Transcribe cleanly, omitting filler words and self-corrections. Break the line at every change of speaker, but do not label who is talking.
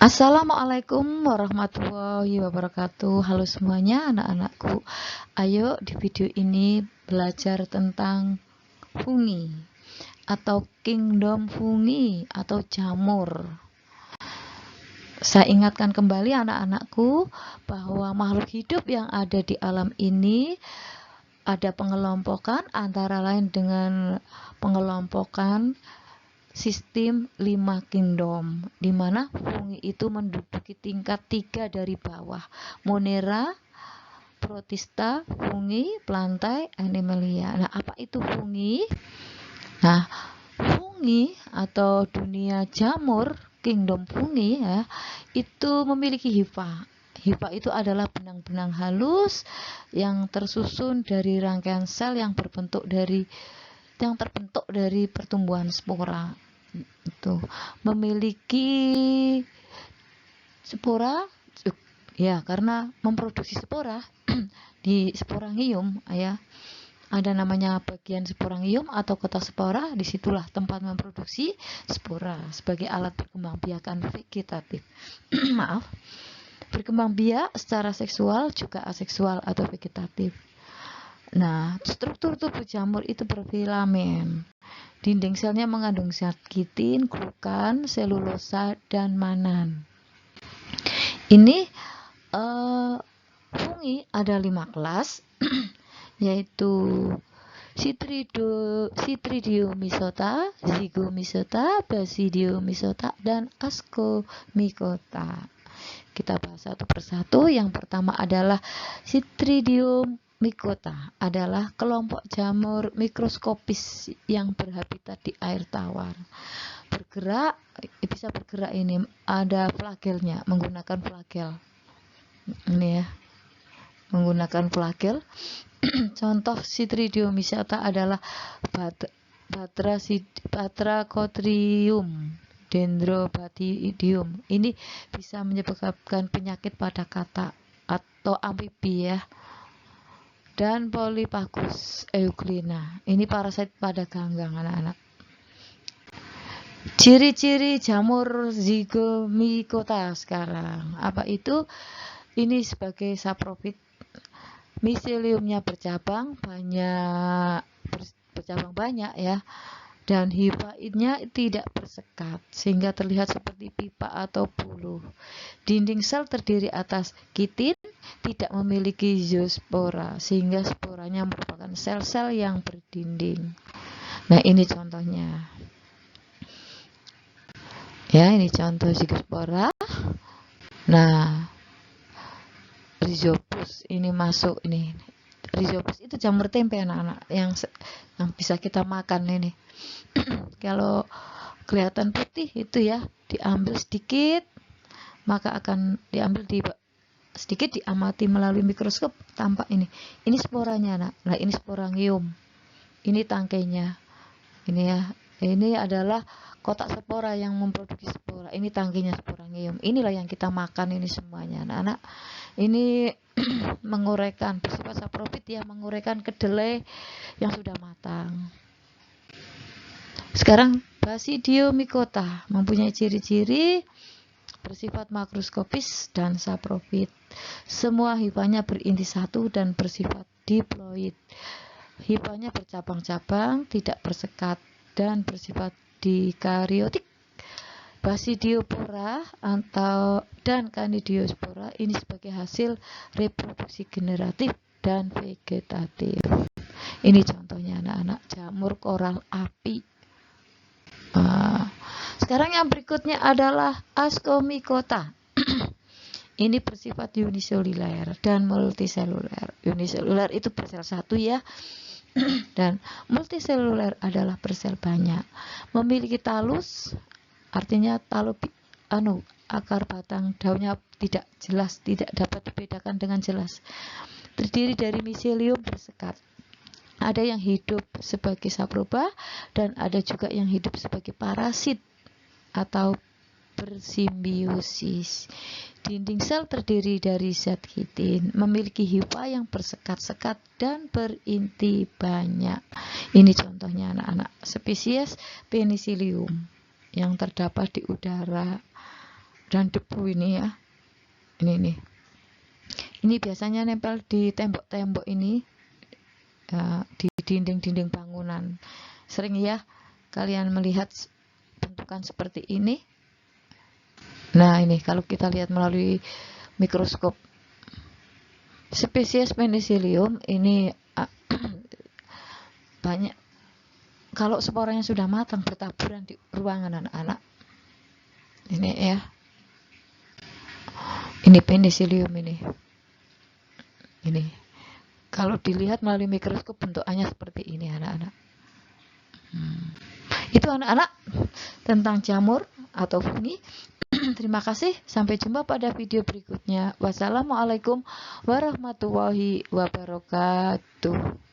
Assalamualaikum warahmatullahi wabarakatuh. Halo semuanya anak-anakku. Ayo di video ini belajar tentang fungi atau kingdom fungi atau jamur. Saya ingatkan kembali anak-anakku bahwa makhluk hidup yang ada di alam ini ada pengelompokan antara lain dengan pengelompokan sistem 5 kingdom, di mana fungi itu menduduki tingkat 3 dari bawah: Monera, Protista, fungi, plantae, animalia. Nah, apa itu fungi? Nah, fungi atau dunia jamur, kingdom fungi ya, itu memiliki hifa. Hifa itu adalah benang-benang halus yang tersusun dari rangkaian sel yang terbentuk dari pertumbuhan spora. Itu memiliki spora ya, karena memproduksi spora di sporangium ya. Ada namanya bagian sporangium atau kotak spora, disitulah tempat memproduksi spora sebagai alat perkembangbiakan vegetatif. Maaf, berkembang biak secara seksual juga aseksual atau vegetatif. Nah, struktur tubuh jamur itu berfilamen. Dinding selnya mengandung zat kitin, glukan, selulosa, dan manan. Ini fungi ada 5 kelas, yaitu Chytridiomycota, Zygomycota, Basidiomycota, dan Ascomycota. Kita bahas satu persatu. Yang pertama adalah Chytridiomycota, adalah kelompok jamur mikroskopis yang berhabitat di air tawar. Bisa bergerak ini, ada flagelnya, menggunakan flagel. Ini ya, menggunakan flagel. Contoh Chytridiomycota adalah Batrachotrium, Dendrobatidium. Ini bisa menyebabkan penyakit pada katak atau amfibi ya. Dan Polypacus euglena, ini parasit pada ganggang anak-anak. Ciri-ciri jamur Zygomycota sekarang. Apa itu? Ini sebagai saprofit. Miseliumnya bercabang banyak ya. Dan hifaidnya tidak bersekat sehingga terlihat seperti pipa atau buluh. Dinding sel terdiri atas kitin, tidak memiliki zoospora sehingga sporanya merupakan sel-sel yang berdinding. Nah, ini contohnya. Ya, ini contoh zoospora. Nah, Rhizopus ini masuk ini. Rhizopus itu jamur tempe anak-anak yang bisa kita makan ini. Kalau kelihatan putih itu ya, diambil sedikit, maka akan diambil sedikit, diamati melalui mikroskop, tampak ini sporanya anak. Nah, ini sporangium, ini tangkainya ini ya. Ini adalah kotak spora yang memproduksi spora, ini tangkainya sporangium. Inilah yang kita makan ini semuanya anak-anak. Ini menguraikan, bersifat saprofit ya, menguraikan kedelai yang sudah matang. Sekarang Basidiomycota mempunyai ciri-ciri bersifat makroskopis dan saprofit. Semua hifanya berinti satu dan bersifat diploid. Hifanya bercabang-cabang, tidak bersekat, dan bersifat dikariotik. Basidiopora dan Candidiospora ini sebagai hasil reproduksi generatif dan vegetatif. Ini contohnya anak-anak jamur koral api. Sekarang yang berikutnya adalah Ascomycota. Ini bersifat uniseluler dan multiseluler. Uniseluler itu bersel satu ya. Dan multiseluler adalah bersel banyak. Memiliki talus, artinya akar batang daunnya tidak jelas, tidak dapat dibedakan dengan jelas. Terdiri dari miselium bersekat. Ada yang hidup sebagai saproba dan ada juga yang hidup sebagai parasit atau bersimbiosis. Dinding sel terdiri dari zat kitin, memiliki hifa yang bersekat-sekat dan berinti banyak. Ini contohnya anak-anak, spesies Penicillium yang terdapat di udara. dan debu ini ya. Ini biasanya nempel di tembok-tembok ini, di dinding-dinding bangunan. Sering ya kalian melihat bentukan seperti ini. Nah, ini kalau kita lihat melalui mikroskop, spesies Penicillium ini banyak. Kalau sporanya sudah matang bertaburan di ruangan anak-anak. Ini ya. Ini Penicillium ini. Ini. Kalau dilihat melalui mikroskop bentukannya seperti ini anak-anak. Itu anak-anak tentang jamur atau fungi. Terima kasih. Sampai jumpa pada video berikutnya. Wassalamualaikum warahmatullahi wabarakatuh.